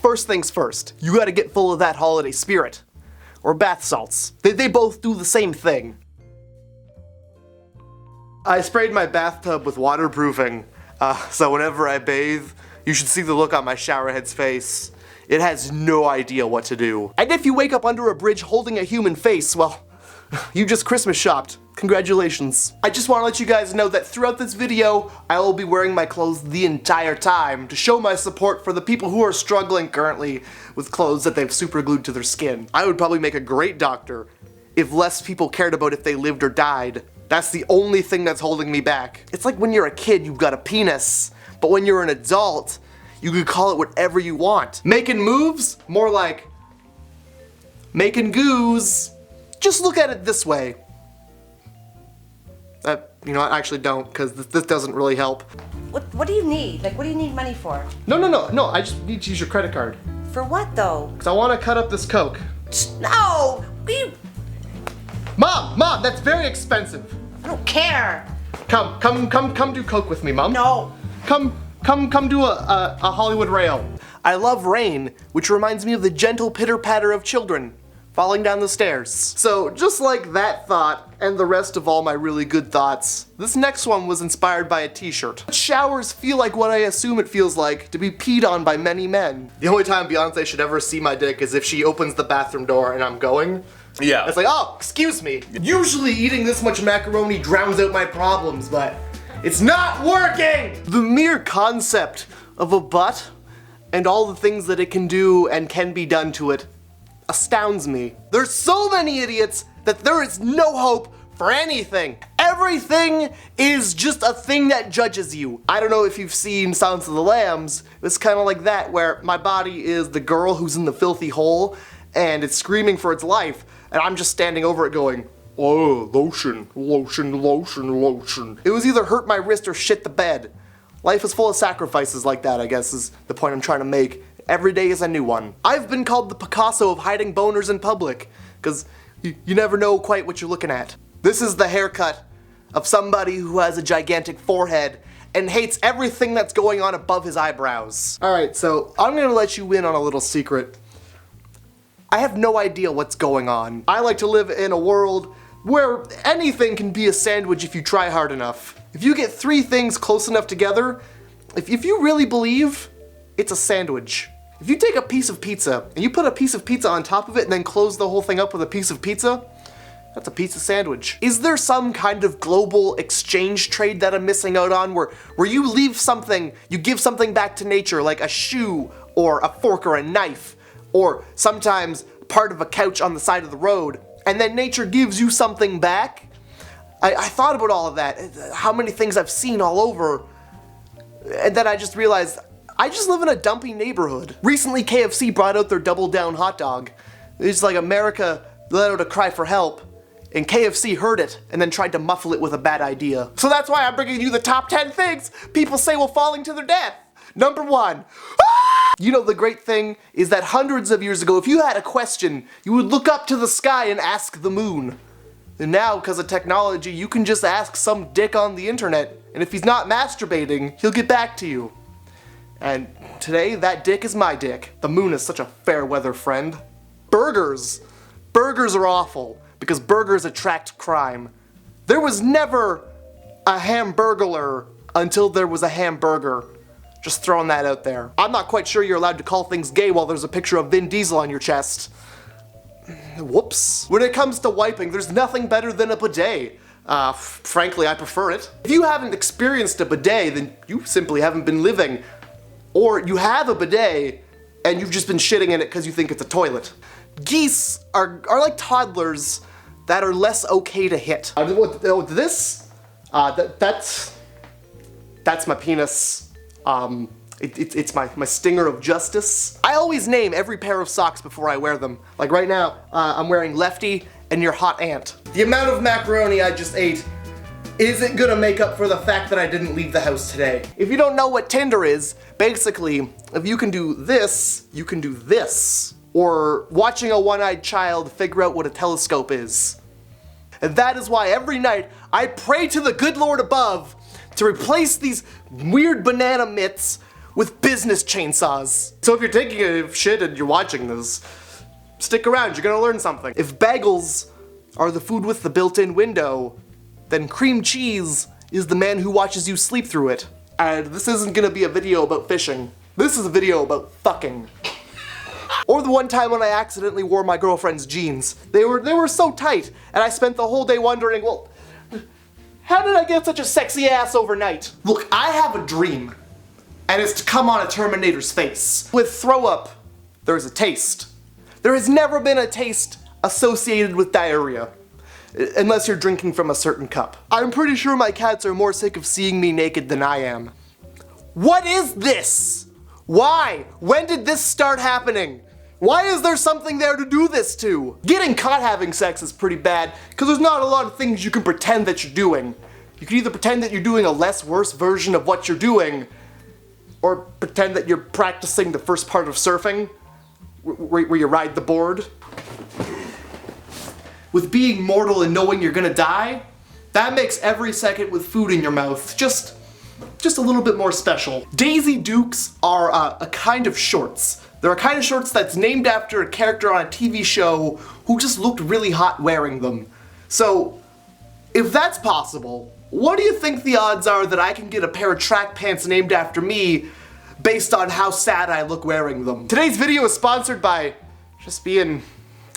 first things first, you gotta get full of that holiday spirit. Or bath salts. They both do the same thing. I sprayed my bathtub with waterproofing, so whenever I bathe, you should see the look on my showerhead's face. It has no idea what to do. And if you wake up under a bridge holding a human face, well, you just Christmas shopped. Congratulations. I just want to let you guys know that throughout this video, I will be wearing my clothes the entire time to show my support for the people who are struggling currently with clothes that they've super glued to their skin. I would probably make a great doctor if less people cared about if they lived or died. That's the only thing that's holding me back. It's like when you're a kid, you've got a penis, but when you're an adult, you can call it whatever you want. Making moves? More like making goos. Just look at it this way. You know what, I actually don't, because this doesn't really help. What do you need? Like, what do you need money for? No, I just need to use your credit card. For what, though? Because I want to cut up this Coke. No! Mom, that's very expensive. I don't care. Come do Coke with me, Mom. No. Come do a Hollywood rail. I love rain, which reminds me of the gentle pitter-patter of children falling down the stairs. So just like that thought and the rest of all my really good thoughts, this next one was inspired by a t-shirt. Showers feel like what I assume it feels like to be peed on by many men. The only time Beyonce should ever see my dick is if she opens the bathroom door and I'm going. Yeah. It's like, oh, excuse me. Usually eating this much macaroni drowns out my problems, but it's not working! The mere concept of a butt and all the things that it can do and can be done to it astounds me. There's so many idiots that there is no hope for anything. Everything is just a thing that judges you. I don't know if you've seen Silence of the Lambs. It's kind of like that, where my body is the girl who's in the filthy hole and it's screaming for its life, and I'm just standing over it going, oh, lotion, lotion, lotion, lotion. It was either hurt my wrist or shit the bed. Life is full of sacrifices like that, I guess, is the point I'm trying to make. Every day is a new one. I've been called the Picasso of hiding boners in public, because you never know quite what you're looking at. This is the haircut of somebody who has a gigantic forehead and hates everything that's going on above his eyebrows. Alright, so I'm gonna let you in on a little secret. I have no idea what's going on. I like to live in a world where anything can be a sandwich if you try hard enough. If you get three things close enough together, if you really believe, it's a sandwich. If you take a piece of pizza and you put a piece of pizza on top of it and then close the whole thing up with a piece of pizza, that's a pizza sandwich. Is there some kind of global exchange trade that I'm missing out on where you leave something, you give something back to nature, like a shoe or a fork or a knife, or sometimes part of a couch on the side of the road, and then nature gives you something back? I thought about all of that, how many things I've seen all over, and then I just realized I just live in a dumpy neighborhood. Recently, KFC brought out their Double Down hot dog. It's like America let out a cry for help, and KFC heard it and then tried to muffle it with a bad idea. So that's why I'm bringing you the top 10 things people say will falling to their death. Number 1. You know, the great thing is that hundreds of years ago, if you had a question, you would look up to the sky and ask the moon. And now, because of technology, you can just ask some dick on the internet, and if he's not masturbating, he'll get back to you. And today, that dick is my dick. The moon is such a fair weather friend. Burgers. Burgers are awful, because burgers attract crime. There was never a hamburglar until there was a hamburger. Just throwing that out there. I'm not quite sure you're allowed to call things gay while there's a picture of Vin Diesel on your chest. Whoops. When it comes to wiping, there's nothing better than a bidet. Frankly, I prefer it. If you haven't experienced a bidet, then you simply haven't been living. Or you have a bidet, and you've just been shitting in it because you think it's a toilet. Geese are like toddlers that are less okay to hit. This? That's my penis. It's my stinger of justice. I always name every pair of socks before I wear them. Like right now, I'm wearing Lefty and your hot aunt. The amount of macaroni I just ate isn't gonna make up for the fact that I didn't leave the house today. If you don't know what Tinder is, basically, if you can do this, you can do this. Or watching a one-eyed child figure out what a telescope is. And that is why every night I pray to the good Lord above to replace these weird banana mitts with business chainsaws. So if you're taking a shit and you're watching this, stick around, you're gonna learn something. If bagels are the food with the built-in window, then cream cheese is the man who watches you sleep through it. And this isn't gonna be a video about fishing. This is a video about fucking. Or the one time when I accidentally wore my girlfriend's jeans. They were so tight, and I spent the whole day wondering, well, how did I get such a sexy ass overnight? Look, I have a dream, and it's to come on a Terminator's face. With throw up, there's a taste. There has never been a taste associated with diarrhea. Unless you're drinking from a certain cup. I'm pretty sure my cats are more sick of seeing me naked than I am. What is this? Why? When did this start happening? Why is there something there to do this to? Getting caught having sex is pretty bad, because there's not a lot of things you can pretend that you're doing. You can either pretend that you're doing a less worse version of what you're doing, or pretend that you're practicing the first part of surfing, where you ride the board. With being mortal and knowing you're gonna die, that makes every second with food in your mouth just a little bit more special. Daisy Dukes are a kind of shorts. They're a kind of shorts that's named after a character on a TV show who just looked really hot wearing them. So, if that's possible, what do you think the odds are that I can get a pair of track pants named after me based on how sad I look wearing them? Today's video is sponsored by just being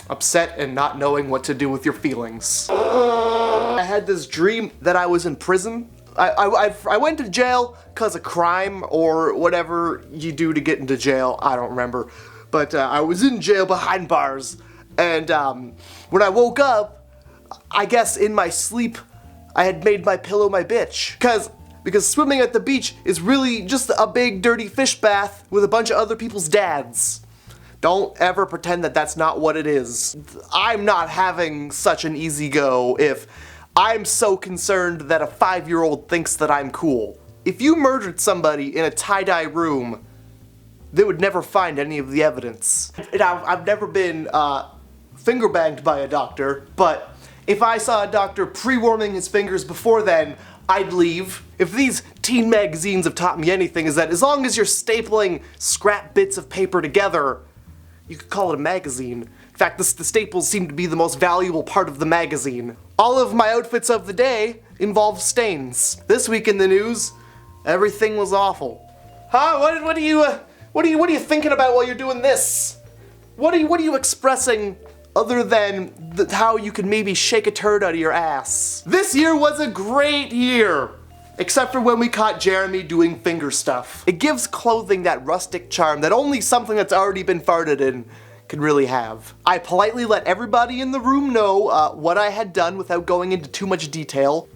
upset and not knowing what to do with your feelings. I had this dream that I was in prison. I went to jail because of crime or whatever you do to get into jail. I don't remember. But I was in jail behind bars. And when I woke up, I guess in my sleep, I had made my pillow my bitch. Because swimming at the beach is really just a big dirty fish bath with a bunch of other people's dads. Don't ever pretend that that's not what it is. I'm not having such an easy go if I'm so concerned that a 5-year-old thinks that I'm cool. If you murdered somebody in a tie-dye room, they would never find any of the evidence. And I've never been finger banged by a doctor, but if I saw a doctor pre-warming his fingers before then, I'd leave. If these teen magazines have taught me anything, is that as long as you're stapling scrap bits of paper together, you could call it a magazine. In fact, the staples seem to be the most valuable part of the magazine. All of my outfits of the day involve stains. This week in the news, everything was awful. Huh? What are you thinking about while you're doing this? What are you expressing other than how you can maybe shake a turd out of your ass? This year was a great year. Except for when we caught Jeremy doing finger stuff. It gives clothing that rustic charm that only something that's already been farted in can really have. I politely let everybody in the room know what I had done without going into too much detail.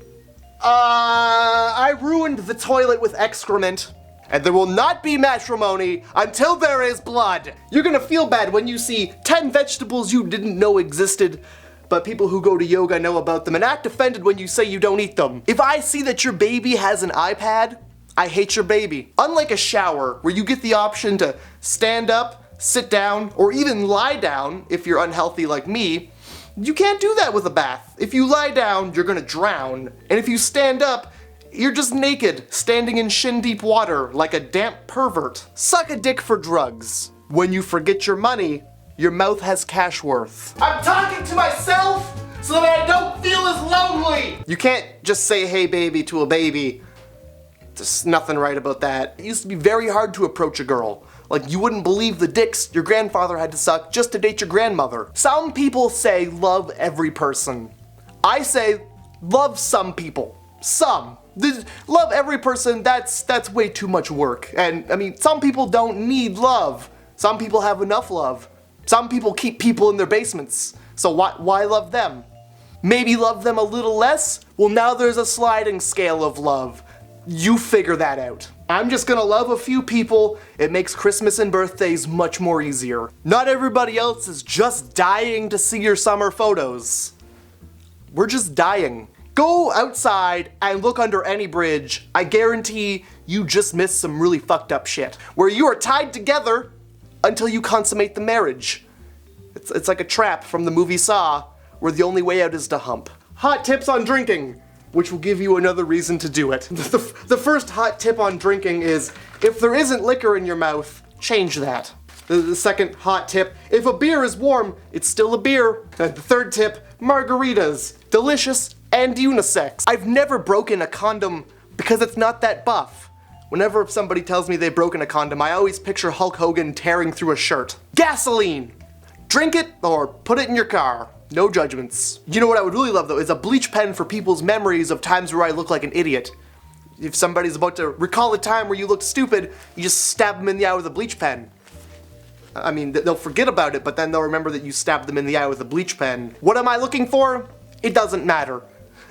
I ruined the toilet with excrement, and there will not be matrimony until there is blood. You're gonna feel bad when you see 10 vegetables you didn't know existed, but people who go to yoga know about them and act offended when you say you don't eat them. If I see that your baby has an iPad, I hate your baby. Unlike a shower, where you get the option to stand up, sit down, or even lie down if you're unhealthy like me, you can't do that with a bath. If you lie down, you're gonna drown. And if you stand up, you're just naked, standing in shin-deep water like a damp pervert. Suck a dick for drugs. When you forget your money, your mouth has cash worth. I'm talking to myself so that I don't feel as lonely! You can't just say hey baby to a baby. There's nothing right about that. It used to be very hard to approach a girl. Like, you wouldn't believe the dicks your grandfather had to suck just to date your grandmother. Some people say love every person. I say love some people. Some. Love every person, that's way too much work. And I mean, some people don't need love. Some people have enough love. Some people keep people in their basements, so why love them? Maybe love them a little less? Well, now there's a sliding scale of love. You figure that out. I'm just gonna love a few people. It makes Christmas and birthdays much more easier. Not everybody else is just dying to see your summer photos. We're just dying. Go outside and look under any bridge. I guarantee you just missed some really fucked up shit. Where you are tied together until you consummate the marriage. It's like a trap from the movie Saw, where the only way out is to hump. Hot tips on drinking. which will give you another reason to do it. The first hot tip on drinking is, if there isn't liquor in your mouth, change that. The second hot tip, if a beer is warm, it's still a beer. The third tip, margaritas, delicious and unisex. I've never broken a condom because it's not that buff. Whenever somebody tells me they've broken a condom, I always picture Hulk Hogan tearing through a shirt. Gasoline! Drink it or put it in your car. No judgments. You know what I would really love though is a bleach pen for people's memories of times where I look like an idiot. If somebody's about to recall a time where you looked stupid, you just stab them in the eye with a bleach pen. I mean, they'll forget about it, but then they'll remember that you stabbed them in the eye with a bleach pen. What am I looking for? It doesn't matter.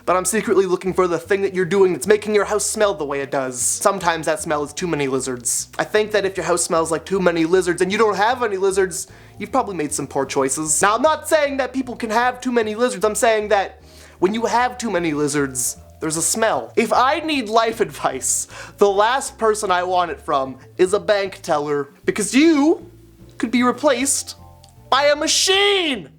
But I'm secretly looking for the thing that you're doing that's making your house smell the way it does. Sometimes that smell is too many lizards. I think that if your house smells like too many lizards and you don't have any lizards, you've probably made some poor choices. Now, I'm not saying that people can have too many lizards. I'm saying that when you have too many lizards, there's a smell. If I need life advice, the last person I want it from is a bank teller, because you could be replaced by a machine.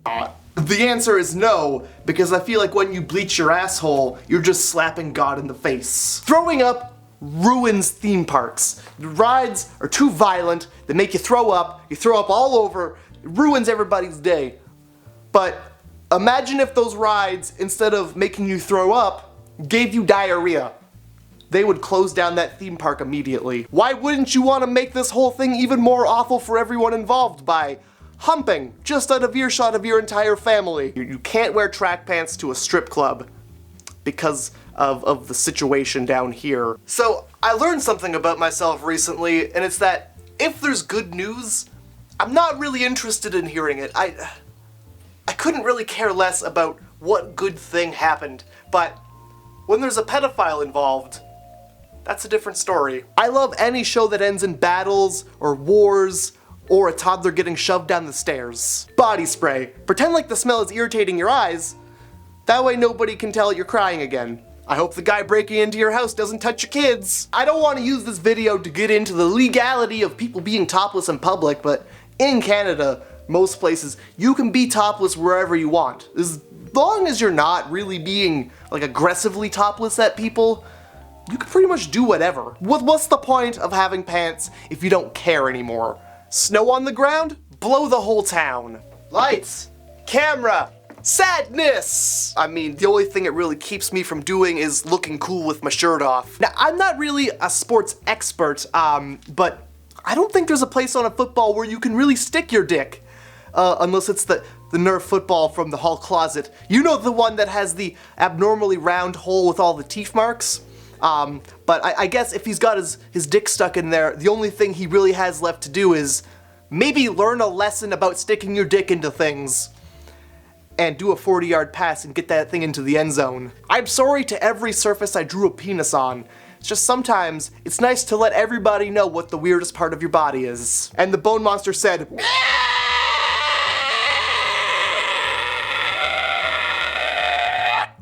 The answer is no, because I feel like when you bleach your asshole, you're just slapping God in the face. Throwing up ruins theme parks. The rides are too violent, they make you throw up all over, it ruins everybody's day. But imagine if those rides, instead of making you throw up, gave you diarrhea. They would close down that theme park immediately. Why wouldn't you want to make this whole thing even more awful for everyone involved by humping just out of earshot of your entire family? You can't wear track pants to a strip club because of the situation down here. So I learned something about myself recently, and it's that if there's good news, I'm not really interested in hearing it. I couldn't really care less about what good thing happened, but when there's a pedophile involved, that's a different story. I love any show that ends in battles or wars or a toddler getting shoved down the stairs. Body spray. Pretend like the smell is irritating your eyes. That way nobody can tell you're crying again. I hope the guy breaking into your house doesn't touch your kids. I don't want to use this video to get into the legality of people being topless in public, but in Canada, most places, you can be topless wherever you want. As long as you're not really being like aggressively topless at people, you can pretty much do whatever. What's the point of having pants if you don't care anymore? Snow on the ground? Blow the whole town. Lights, camera, sadness! I mean, the only thing it really keeps me from doing is looking cool with my shirt off. Now, I'm not really a sports expert, but I don't think there's a place on a football where you can really stick your dick. Unless it's the Nerf football from the hall closet. You know, the one that has the abnormally round hole with all the teeth marks? But I guess if he's got his dick stuck in there, the only thing he really has left to do is maybe learn a lesson about sticking your dick into things and do a 40-yard pass and get that thing into the end zone. I'm sorry to every surface I drew a penis on. It's just sometimes it's nice to let everybody know what the weirdest part of your body is. And the bone monster said,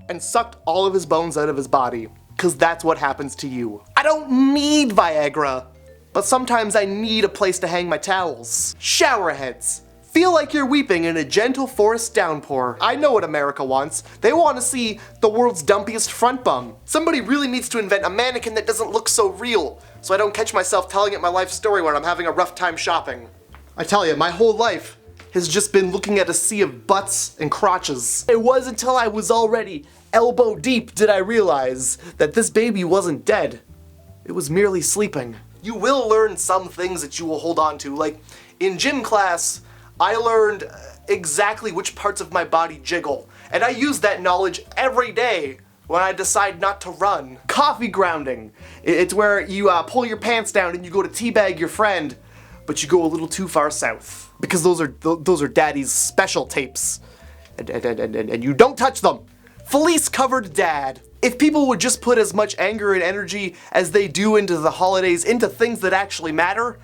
and sucked all of his bones out of his body. Because that's what happens to you. I don't need Viagra, but sometimes I need a place to hang my towels. Shower heads. Feel like you're weeping in a gentle forest downpour. I know what America wants. They want to see the world's dumpiest front bum. Somebody really needs to invent a mannequin that doesn't look so real, so I don't catch myself telling it my life story when I'm having a rough time shopping. I tell you, my whole life has just been looking at a sea of butts and crotches. It was until I was already elbow deep did I realize that this baby wasn't dead. It was merely sleeping. You will learn some things that you will hold on to. Like, in gym class, I learned exactly which parts of my body jiggle. And I use that knowledge every day when I decide not to run. Coffee grounding. It's where you pull your pants down and you go to teabag your friend, but you go a little too far south. Because those are daddy's special tapes. And you don't touch them. Fleece-covered dad. If people would just put as much anger and energy as they do into the holidays into things that actually matter,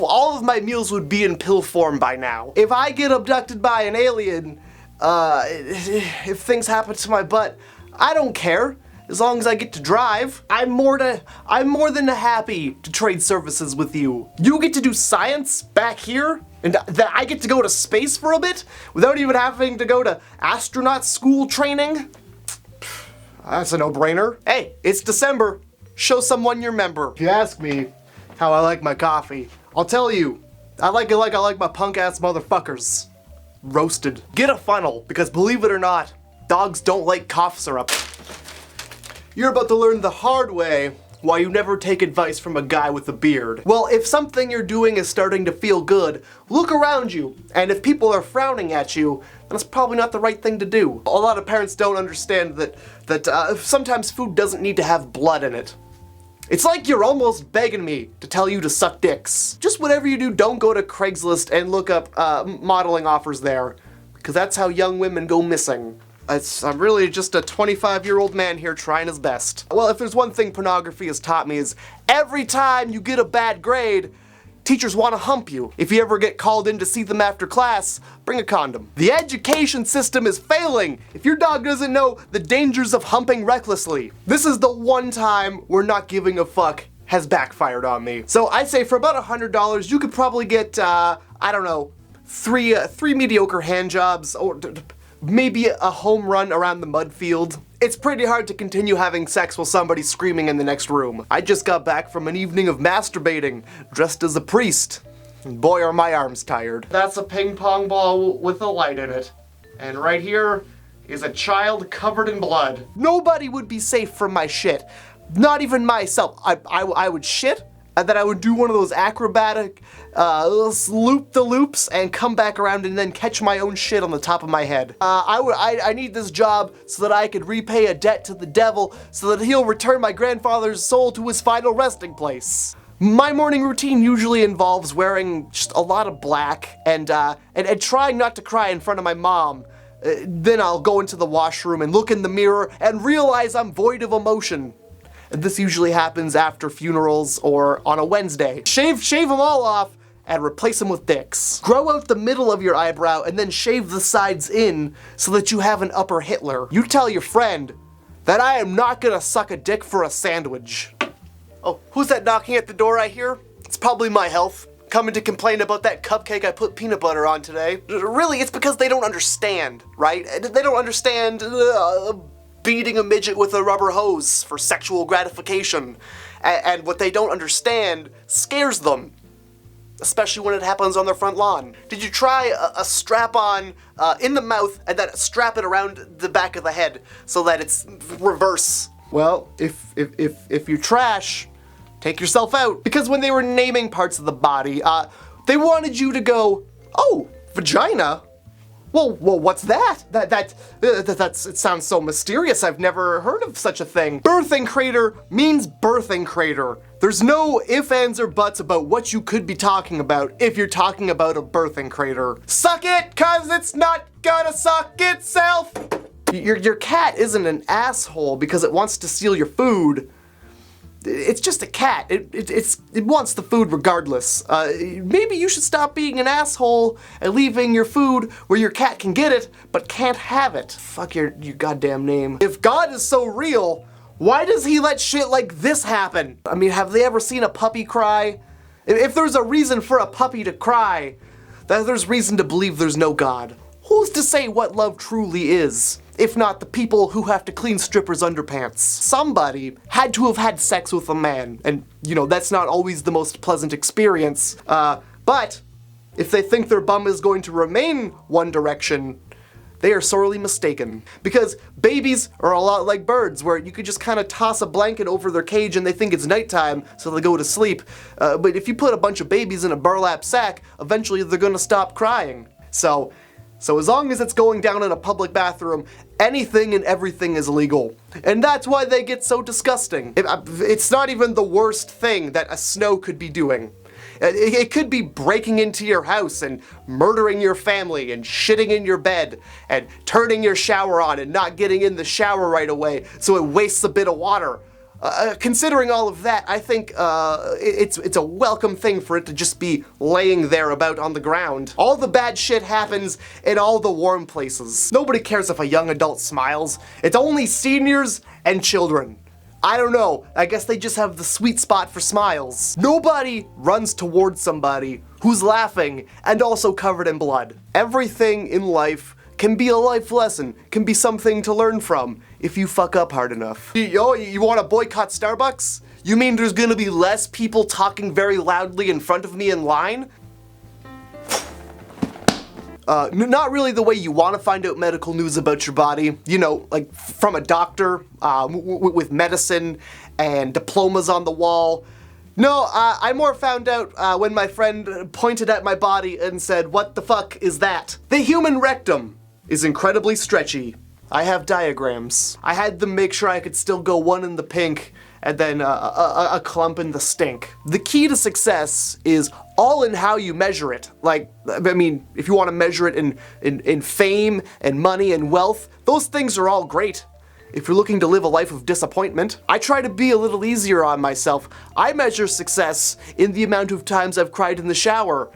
all of my meals would be in pill form by now. If I get abducted by an alien, if things happen to my butt, I don't care. As long as I get to drive, I'm more than happy to trade services with you. You get to do science back here, and I get to go to space for a bit without even having to go to astronaut school training? That's a no-brainer. Hey, it's December. Show someone your member. If you ask me how I like my coffee, I'll tell you, I like it like I like my punk-ass motherfuckers. Roasted. Get a funnel, because believe it or not, dogs don't like cough syrup. You're about to learn the hard way why you never take advice from a guy with a beard. Well, if something you're doing is starting to feel good, look around you, and if people are frowning at you, then it's probably not the right thing to do. A lot of parents don't understand that sometimes food doesn't need to have blood in it. It's like you're almost begging me to tell you to suck dicks. Just whatever you do, don't go to Craigslist and look up modeling offers there, because that's how young women go missing. I'm really just a 25-year-old man here trying his best. Well, if there's one thing pornography has taught me is every time you get a bad grade, teachers want to hump you. If you ever get called in to see them after class, bring a condom. The education system is failing if your dog doesn't know the dangers of humping recklessly. This is the one time where not giving a fuck has backfired on me. So I say for about $100, you could probably get, I don't know, three mediocre hand jobs, or maybe a home run around the mud field. It's pretty hard to continue having sex while somebody's screaming in the next room. I just got back from an evening of masturbating, dressed as a priest. And boy, are my arms tired. That's a ping pong ball with a light in it. And right here is a child covered in blood. Nobody would be safe from my shit. Not even myself. I would shit, and then I would do one of those acrobatic loop-the-loops and come back around and then catch my own shit on the top of my head. I need this job so that I could repay a debt to the devil so that he'll return my grandfather's soul to his final resting place. My morning routine usually involves wearing just a lot of black and trying not to cry in front of my mom. Then I'll go into the washroom and look in the mirror and realize I'm void of emotion. This usually happens after funerals or on a Wednesday. Shave them all off and replace them with dicks. Grow out the middle of your eyebrow and then shave the sides in so that you have an upper Hitler. You tell your friend that I am not gonna suck a dick for a sandwich. Oh, who's that knocking at the door I hear? It's probably my health. Coming to complain about that cupcake I put peanut butter on today. Really, it's because they don't understand, right? They don't understand beating a midget with a rubber hose for sexual gratification. And what they don't understand scares them, especially when it happens on their front lawn. Did you try a strap-on in the mouth and then strap it around the back of the head so that it's reverse? Well, if you trash, take yourself out. Because when they were naming parts of the body, they wanted you to go, oh, vagina? Well, what's that? It sounds so mysterious. I've never heard of such a thing. Birthing crater means birthing crater. There's no ifs, ands, or buts about what you could be talking about if you're talking about a birthing crater. Suck it, cause it's not gonna suck itself. Your cat isn't an asshole because it wants to steal your food. It's just a cat. It wants the food regardless. Maybe you should stop being an asshole and leaving your food where your cat can get it, but can't have it. Fuck your goddamn name. If God is so real, why does he let shit like this happen? I mean, have they ever seen a puppy cry? If there's a reason for a puppy to cry, then there's reason to believe there's no God. Who's to say what love truly is? If not the people who have to clean strippers' underpants. Somebody had to have had sex with a man, and you know, that's not always the most pleasant experience, but if they think their bum is going to remain One Direction, they are sorely mistaken. Because babies are a lot like birds, where you could just kind of toss a blanket over their cage and they think it's nighttime, so they go to sleep. But if you put a bunch of babies in a burlap sack, eventually they're gonna stop crying. So as long as it's going down in a public bathroom, anything and everything is legal. And that's why they get so disgusting. It's not even the worst thing that a snow could be doing. It could be breaking into your house and murdering your family and shitting in your bed and turning your shower on and not getting in the shower right away so it wastes a bit of water. Considering all of that, I think it's a welcome thing for it to just be laying there about on the ground. All the bad shit happens in all the warm places. Nobody cares if a young adult smiles. It's only seniors and children. I don't know, I guess they just have the sweet spot for smiles. Nobody runs towards somebody who's laughing and also covered in blood. Everything in life can be a life lesson, can be something to learn from, if you fuck up hard enough. You want to boycott Starbucks? You mean there's gonna be less people talking very loudly in front of me in line? Not really the way you want to find out medical news about your body. You know, like from a doctor, with medicine and diplomas on the wall. No, I more found out when my friend pointed at my body and said, "What the fuck is that?" The human rectum is incredibly stretchy. I have diagrams. I had them make sure I could still go one in the pink and then a clump in the stink. The key to success is all in how you measure it. Like, I mean, if you want to measure it in fame and money and wealth, those things are all great. If you're looking to live a life of disappointment, I try to be a little easier on myself. I measure success in the amount of times I've cried in the shower.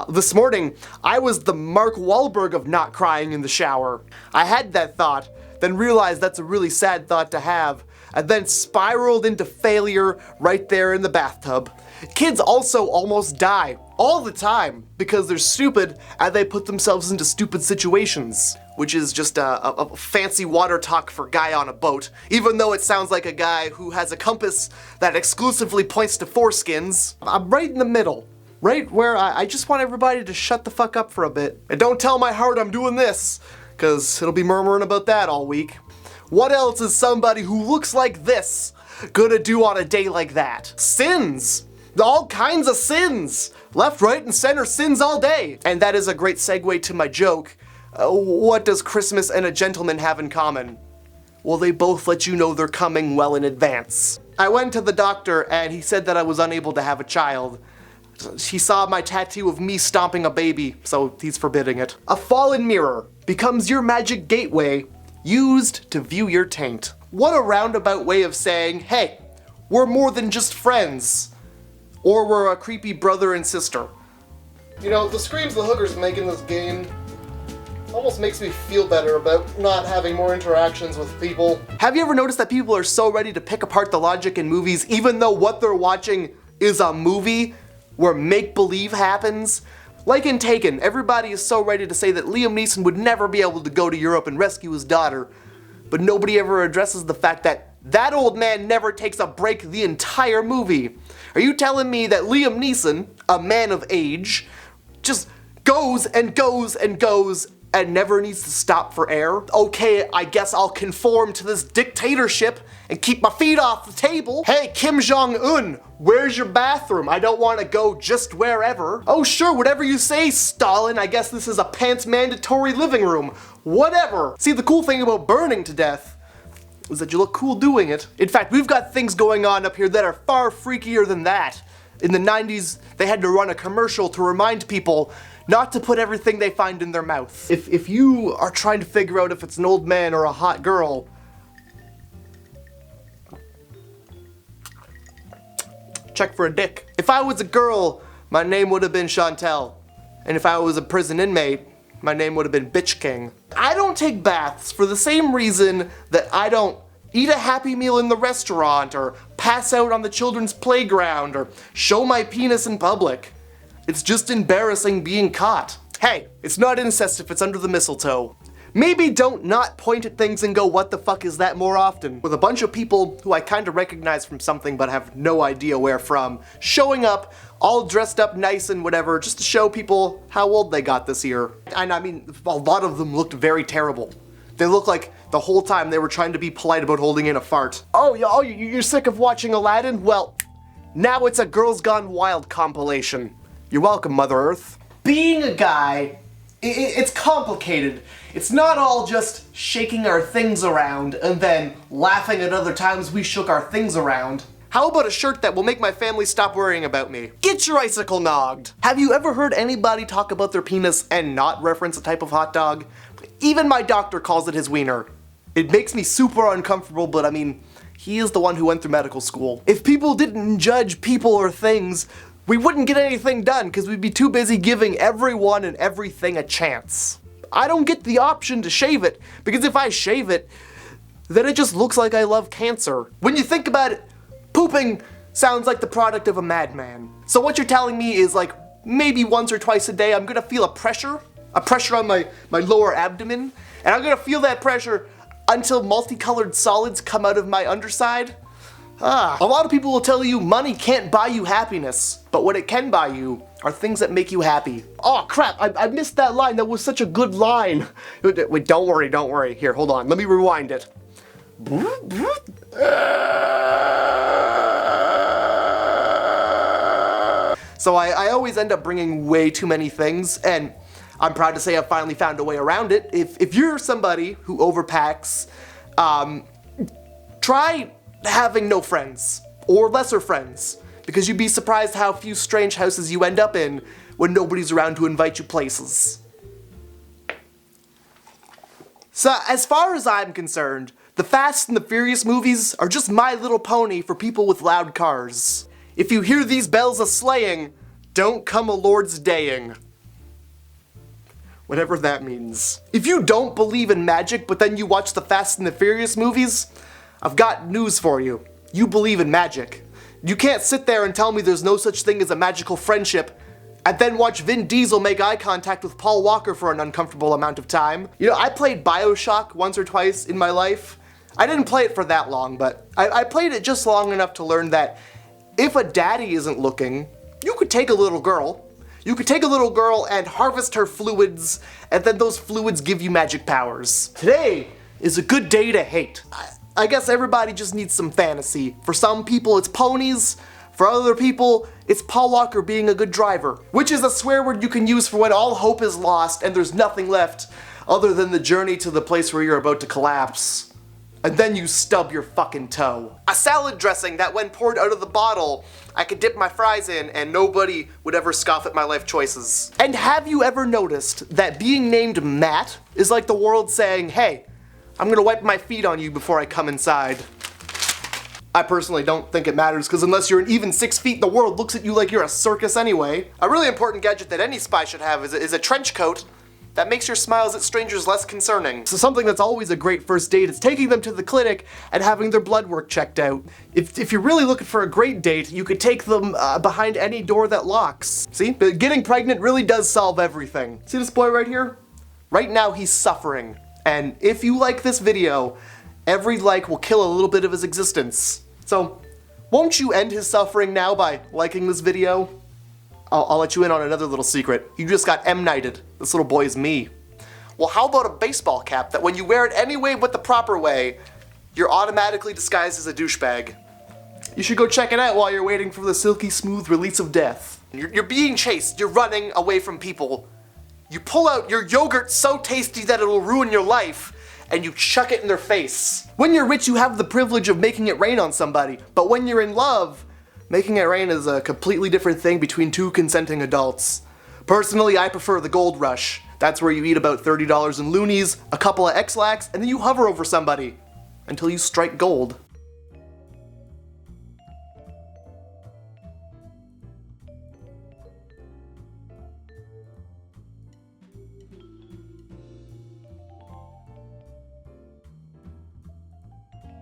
This morning, I was the Mark Wahlberg of not crying in the shower. I had that thought, then realized that's a really sad thought to have, and then spiraled into failure right there in the bathtub. Kids also almost die all the time because they're stupid and they put themselves into stupid situations, which is just a fancy water talk for guy on a boat, even though it sounds like a guy who has a compass that exclusively points to foreskins. I'm right in the middle. Right where I just want everybody to shut the fuck up for a bit. And don't tell my heart I'm doing this, because it'll be murmuring about that all week. What else is somebody who looks like this gonna do on a day like that? Sins! All kinds of sins! Left, right, and center sins all day! And that is a great segue to my joke. What does Christmas and a gentleman have in common? Well, they both let you know they're coming well in advance. I went to the doctor and he said that I was unable to have a child. He saw my tattoo of me stomping a baby, so he's forbidding it. A fallen mirror becomes your magic gateway used to view your taint. What a roundabout way of saying, hey, we're more than just friends. Or we're a creepy brother and sister. You know, the screams the hookers make in this game almost makes me feel better about not having more interactions with people. Have you ever noticed that people are so ready to pick apart the logic in movies even though what they're watching is a movie where make-believe happens? Like in Taken, everybody is so ready to say that Liam Neeson would never be able to go to Europe and rescue his daughter, but nobody ever addresses the fact that that old man never takes a break the entire movie. Are you telling me that Liam Neeson, a man of age, just goes and goes and goes and never needs to stop for air? Okay, I guess I'll conform to this dictatorship and keep my feet off the table. Hey, Kim Jong-un, where's your bathroom? I don't want to go just wherever. Oh sure, whatever you say, Stalin. I guess this is a pants mandatory living room. Whatever. See, the cool thing about burning to death is that you look cool doing it. In fact, we've got things going on up here that are far freakier than that. In the 90s, they had to run a commercial to remind people not to put everything they find in their mouth. If you are trying to figure out if it's an old man or a hot girl, check for a dick. If I was a girl, my name would have been Chantel. And if I was a prison inmate, my name would have been Bitch King. I don't take baths for the same reason that I don't eat a Happy Meal in the restaurant, or pass out on the children's playground, or show my penis in public. It's just embarrassing being caught. Hey, it's not incest if it's under the mistletoe. Maybe don't not point at things and go, what the fuck is that, more often. With a bunch of people who I kinda recognize from something but have no idea where from, showing up, all dressed up nice and whatever, just to show people how old they got this year. And I mean, a lot of them looked very terrible. They looked like the whole time they were trying to be polite about holding in a fart. Oh, you're sick of watching Aladdin? Well, now it's a Girls Gone Wild compilation. You're welcome, Mother Earth. Being a guy, it's complicated. It's not all just shaking our things around and then laughing at other times we shook our things around. How about a shirt that will make my family stop worrying about me? Get your icicle nogged! Have you ever heard anybody talk about their penis and not reference a type of hot dog? Even my doctor calls it his wiener. It makes me super uncomfortable, but I mean, he is the one who went through medical school. If people didn't judge people or things, we wouldn't get anything done because we'd be too busy giving everyone and everything a chance. I don't get the option to shave it, because if I shave it, then it just looks like I love cancer. When you think about it, pooping sounds like the product of a madman. So what you're telling me is like, maybe once or twice a day I'm gonna feel a pressure on my lower abdomen, and I'm gonna feel that pressure until multicolored solids come out of my underside? A lot of people will tell you money can't buy you happiness, but what it can buy you are things that make you happy. Oh crap, I missed that line. That was such a good line. Wait, don't worry. Here, hold on, let me rewind it. So I always end up bringing way too many things, and I'm proud to say I've finally found a way around it. If you're somebody who overpacks, try having no friends, or lesser friends, because you'd be surprised how few strange houses you end up in when nobody's around to invite you places. So, as far as I'm concerned, the Fast and the Furious movies are just My Little Pony for people with loud cars. If you hear these bells a-slaying, don't come a Lord's daying. Whatever that means. If you don't believe in magic, but then you watch the Fast and the Furious movies, I've got news for you. You believe in magic. You can't sit there and tell me there's no such thing as a magical friendship, and then watch Vin Diesel make eye contact with Paul Walker for an uncomfortable amount of time. You know, I played BioShock once or twice in my life. I didn't play it for that long, but I played it just long enough to learn that if a daddy isn't looking, you could take a little girl. You could take a little girl and harvest her fluids, and then those fluids give you magic powers. Today is a good day to hate. I guess everybody just needs some fantasy. For some people, it's ponies. For other people, it's Paul Walker being a good driver, which is a swear word you can use for when all hope is lost and there's nothing left other than the journey to the place where you're about to collapse. And then you stub your fucking toe. A salad dressing that when poured out of the bottle, I could dip my fries in and nobody would ever scoff at my life choices. And have you ever noticed that being named Matt is like the world saying, hey, I'm gonna wipe my feet on you before I come inside. I personally don't think it matters, because unless you're an even 6 feet, the world looks at you like you're a circus anyway. A really important gadget that any spy should have is a trench coat that makes your smiles at strangers less concerning. So something that's always a great first date is taking them to the clinic and having their blood work checked out. If you're really looking for a great date, you could take them behind any door that locks. See? Getting pregnant really does solve everything. See this boy right here? Right now he's suffering. And if you like this video, every like will kill a little bit of his existence. So, won't you end his suffering now by liking this video? I'll let you in on another little secret. You just got M-nighted. This little boy is me. Well, how about a baseball cap that when you wear it any way but the proper way, you're automatically disguised as a douchebag? You should go check it out while you're waiting for the silky smooth release of death. You're being chased, you're running away from people. You pull out your yogurt so tasty that it'll ruin your life, and you chuck it in their face. When you're rich, you have the privilege of making it rain on somebody, but when you're in love, making it rain is a completely different thing between two consenting adults. Personally, I prefer the gold rush. That's where you eat about $30 in loonies, a couple of X-Lax, and then you hover over somebody until you strike gold.